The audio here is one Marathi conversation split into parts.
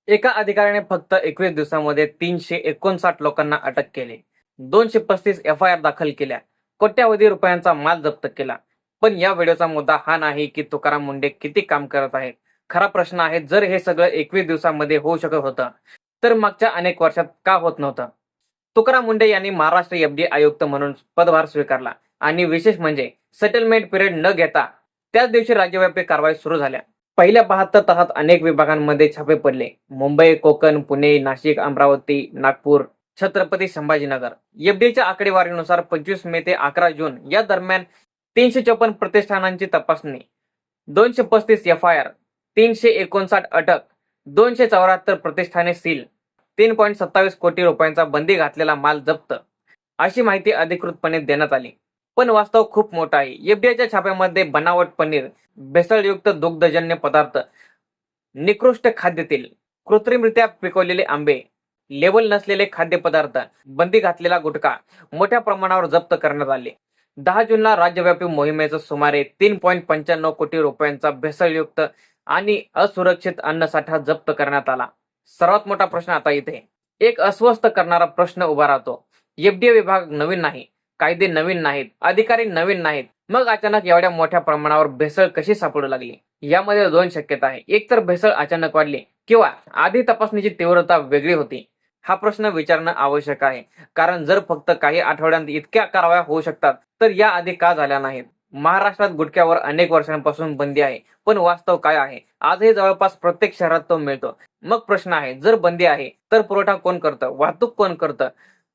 एका अधिकाऱ्याने फक्त 21 दिवसांमध्ये 359 लोकांना अटक केली, 235 एफ.आय.आर दाखल केल्या, कोट्यावधी रुपयांचा माल जप्त केला. पण या व्हिडिओचा मुद्दा हा नाही की तुकाराम मुंडे किती काम करत आहेत. खरा प्रश्न आहे, जर हे सगळं 21 दिवसांमध्ये होऊ शकत होतं, तर मागच्या अनेक वर्षात का होत नव्हतं? तुकाराम मुंडे यांनी महाराष्ट्र एफडीए आयुक्त म्हणून पदभार स्वीकारला आणि विशेष म्हणजे सेटलमेंट पिरियड न घेता त्याच दिवशी राज्यव्यापी कारवाई सुरू झाल्या. पहिल्या 72 तासात अनेक विभागांमध्ये छापे पडले. मुंबई, कोकण, पुणे, नाशिक, अमरावती, नागपूर, छत्रपती संभाजीनगर. एफडीएच्या आकडेवारीनुसार 25 मे ते 11 जून या दरम्यान 354 प्रतिष्ठानांची तपासणी, 235 एफ.आय.आर, 359 अटक, 274 प्रतिष्ठाने सील, 3.27 कोटी रुपयांचा बंदी घातलेला माल जप्त, अशी माहिती अधिकृतपणे देण्यात आली. पण वास्तव खूप मोठं आहे. एफडीआयच्या छाप्यामध्ये बनावट पनीर, भेसळयुक्त दुग्धजन्य पदार्थ, निकृष्ट खाद्यतेल, कृत्रिमरित्या पिकवलेले आंबे, लेबल नसलेले खाद्यपदार्थ, बंदी घातलेला गुटखा मोठ्या प्रमाणावर जप्त करण्यात आले. 10 जूनला राज्यव्यापी मोहिमेचा सुमारे 3.95 कोटी रुपयांचा भेसळयुक्त आणि असुरक्षित अन्नसाठा जप्त करण्यात आला. सर्वात मोठा प्रश्न आता इथे एक अस्वस्थ करणारा प्रश्न उभा राहतो. एफडीए विभाग नवीन नाही, कायदे नवीन नाहीत, अधिकारी नवीन नाहीत, मग अचानक एवढ्या मोठ्या प्रमाणावर भेसळ कशी सापडू लागली? यामध्ये दोन शक्यता आहे. एक तर भेसळ अचानक वाढली किंवा आधी तपासणीची तीव्रता वेगळी होती. हा प्रश्न विचारणं आवश्यक आहे, कारण जर फक्त काही आठवड्यांत इतक्या कारवाया होऊ शकतात, तर या आधी का झाल्या नाहीत? महाराष्ट्रात गुटख्यावर अनेक वर्षांपासून बंदी आहे, पण वास्तव काय आहे? आजही जवळपास प्रत्येक शहरात तो मिळतो. मग प्रश्न आहे, जर बंदी आहे तर पुरवठा कोण करतं, वाहतूक कोण करतं,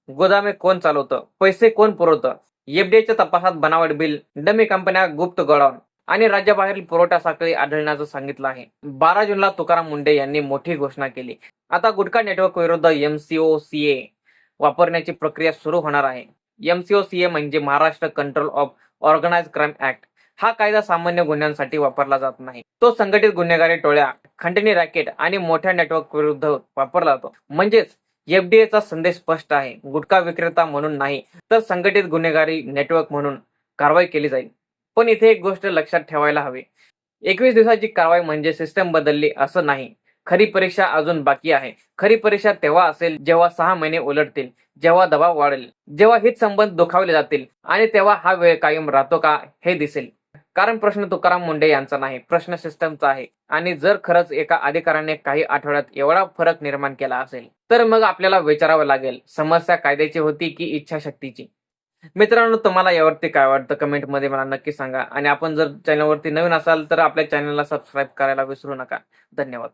गोदामे कोण चालवतं, पैसे कोण पुरवतं? एफडीआयच्या तपासात बनावट बिल, डमी कंपन्या, गुप्त गोडाऊन आणि राज्याबाहेरील पुरवठा साखळी आढळण्याचं सांगितलं आहे. 12 जूनला तुकाराम मुंडे यांनी मोठी घोषणा केली. आता गुटखा नेटवर्क विरुद्ध एमसीओसीए वापरण्याची प्रक्रिया सुरू होणार आहे. एमसीओसीए म्हणजे Maharashtra control of organised crime act. हा कायदा सामान्य गुन्ह्यांसाठी वापरला जात नाही. तो संघटित गुन्हेगारी टोळ्या, खंडणी रॅकेट आणि मोठ्या नेटवर्क विरुद्ध वापरला जातो. म्हणजेच एफडीएचा संदेश स्पष्ट आहे, गुटखा विक्रेता म्हणून नाही, तर संघटित गुन्हेगारी नेटवर्क म्हणून कारवाई केली जाईल. पण इथे एक गोष्ट लक्षात ठेवायला हवी, 21 दिवसाची कारवाई म्हणजे सिस्टम बदलली असं नाही. खरी परीक्षा अजून बाकी आहे. खरी परीक्षा तेव्हा असेल जेव्हा 6 महिने उलटतील, जेव्हा दबाव वाढेल, जेव्हा हितसंबंध दुखावले जातील आणि तेव्हा हा वेळ कायम राहतो का हे दिसेल. कारण प्रश्न तुकाराम मुंडे यांचा नाही, प्रश्न सिस्टमचा आहे. आणि जर खरंच एका अधिकाऱ्याने काही आठवड्यात एवढा फरक निर्माण केला असेल, तर मग आपल्याला विचारावं लागेल, समस्या कायद्याची होती की इच्छाशक्तीची? मित्रांनो, तुम्हाला यावरती काय वाटतं कमेंटमध्ये मला नक्की सांगा. आणि आपण जर चॅनलवरती नवीन असाल तर आपल्या चॅनलला सबस्क्राईब करायला विसरू नका. धन्यवाद.